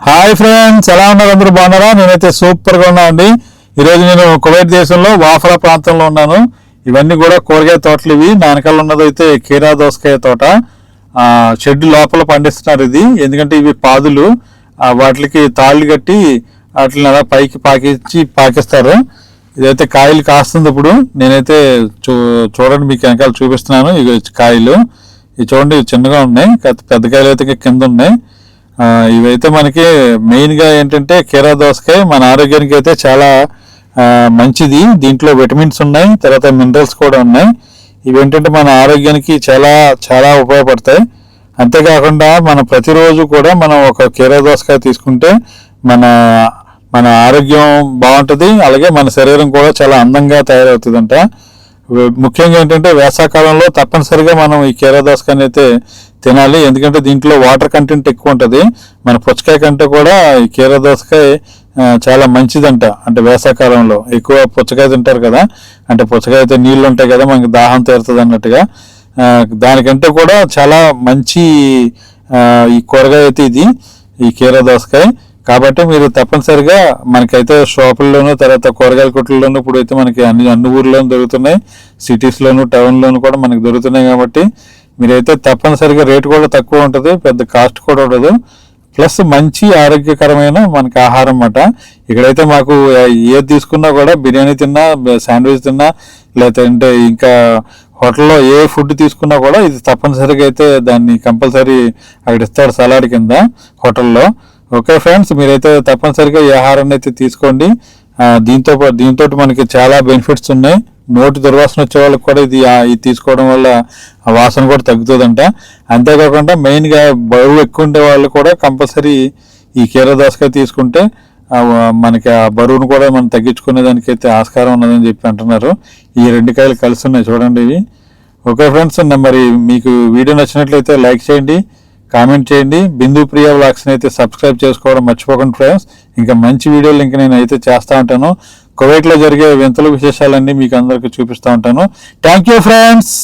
Hi friends, ఎలా ఉన్నారు? అందరూ బాగున్నారా? నేనైతే సూపర్గా ఉన్నా అండి. ఈరోజు నేను కువైట్ దేశంలో వాఫరా ప్రాంతంలో ఉన్నాను. ఇవన్నీ కూడా కూరగాయ తోటలు. ఇవి నానకాల ఉన్నదైతే కీరా దోసకాయ తోట. షెడ్ లోపల పండిస్తున్నారు ఇది, ఎందుకంటే ఇవి పాదులు. వాటికి తాళ్ళు కట్టి వాటిని అలా పైకి పాకిస్తారు. ఇదైతే కాయలు కాస్తుంది. ఇప్పుడు నేనైతే చూడండి, మీకు వెనకాల చూపిస్తున్నాను. ఇవి కాయలు ఇవి చూడండి, చిన్నగా ఉన్నాయి. పెద్ద కాయలు అయితే కింద ఉన్నాయి. ఇవైతే మనకి మెయిన్గా ఏంటంటే కీరా దోసకాయ మన ఆరోగ్యానికి అయితే చాలా మంచిది. దీంట్లో విటమిన్స్ ఉన్నాయి, తర్వాత మినరల్స్ కూడా ఉన్నాయి. ఇవేంటంటే మన ఆరోగ్యానికి చాలా చాలా ఉపయోగపడతాయి. అంతేకాకుండా మనం ప్రతిరోజు కూడా మనం ఒక కీరా దోసకాయ తీసుకుంటే మన మన ఆరోగ్యం బాగుంటుంది. అలాగే మన శరీరం కూడా చాలా అందంగా తయారవుతుందంట. ముఖ్యంగా ఏంటంటే వేసవకాలంలో తప్పనిసరిగా మనం ఈ కీరా దోసకాయని అయితే తినాలి, ఎందుకంటే దీంట్లో వాటర్ కంటెంట్ ఎక్కువ ఉంటుంది. మన పుచ్చకాయ కంటే కూడా ఈ కీరా దోసకాయ చాలా మంచిదంట. అంటే వేసవకాలంలో ఎక్కువ పుచ్చకాయ తింటారు కదా, అంటే పుచ్చకాయ అయితే నీళ్ళు ఉంటాయి కదా, మనకి దాహం తీరుతుంది అన్నట్టుగా. దానికంటే కూడా చాలా మంచి ఈ కూరగాయ అయితే ఇది, ఈ కీరా దోసకాయ. కాబట్టి మీరు తప్పనిసరిగా మనకైతే షాపుల్లోనూ తర్వాత కూరగాయల కొట్లలోనూ ఇప్పుడైతే మనకి అన్ని ఊర్లోనూ దొరుకుతున్నాయి, సిటీస్లోను టౌన్లోను కూడా మనకి దొరుకుతున్నాయి. కాబట్టి మీరైతే తప్పనిసరిగా రేటు కూడా తక్కువ ఉంటుంది, పెద్ద కాస్ట్ కూడా ఉండదు, ప్లస్ మంచి ఆరోగ్యకరమైన మనకి ఆహారం అన్నమాట. ఇక్కడైతే మాకు ఏది తీసుకున్నా కూడా, బిర్యానీ తిన్నా, శాండ్విచ్ తిన్నా, లేదంటే ఇంకా హోటల్లో ఏ ఫుడ్ తీసుకున్నా కూడా ఇది తప్పనిసరిగా అయితే దాన్ని కంపల్సరీ అక్కడ ఇస్తాడు సలాడ్ కింద హోటల్లో. ఓకే ఫ్రెండ్స్, మీరైతే తప్పనిసరిగా ఈ ఆహారాన్ని అయితే తీసుకోండి. దీంతో మనకి చాలా బెనిఫిట్స్ ఉన్నాయి. నోటి దుర్వాసన వచ్చే వాళ్ళకి కూడా ఇది తీసుకోవడం వల్ల ఆ వాసన కూడా తగ్గుతుందంట. అంతేకాకుండా మెయిన్గా బరువు ఎక్కువ ఉండే వాళ్ళు కూడా కంపల్సరీ ఈ కీరా దోసకాయ తీసుకుంటే మనకి ఆ బరువును కూడా మనం తగ్గించుకునే దానికైతే ఆస్కారం ఉన్నదని చెప్పి అంటున్నారు. ఈ రెండు కాయలు కలిసి ఉన్నాయి చూడండి ఇవి. ఓకే ఫ్రెండ్స్, మరి మీకు వీడియో నచ్చినట్లయితే లైక్ చేయండి, కామెంట్ చేయండి. బిందు ప్రియా వ్లాగ్స్ని అయితే సబ్స్క్రైబ్ చేసుకోవడం మర్చిపోకండి ఫ్రెండ్స్. ఇంకా మంచి వీడియోలు ఇంకా నేను అయితే చేస్తూ ఉంటాను. కువైట్లో జరిగే వింతలు విశేషాలన్నీ మీకు అందరికీ చూపిస్తూ ఉంటాను. Thank you friends.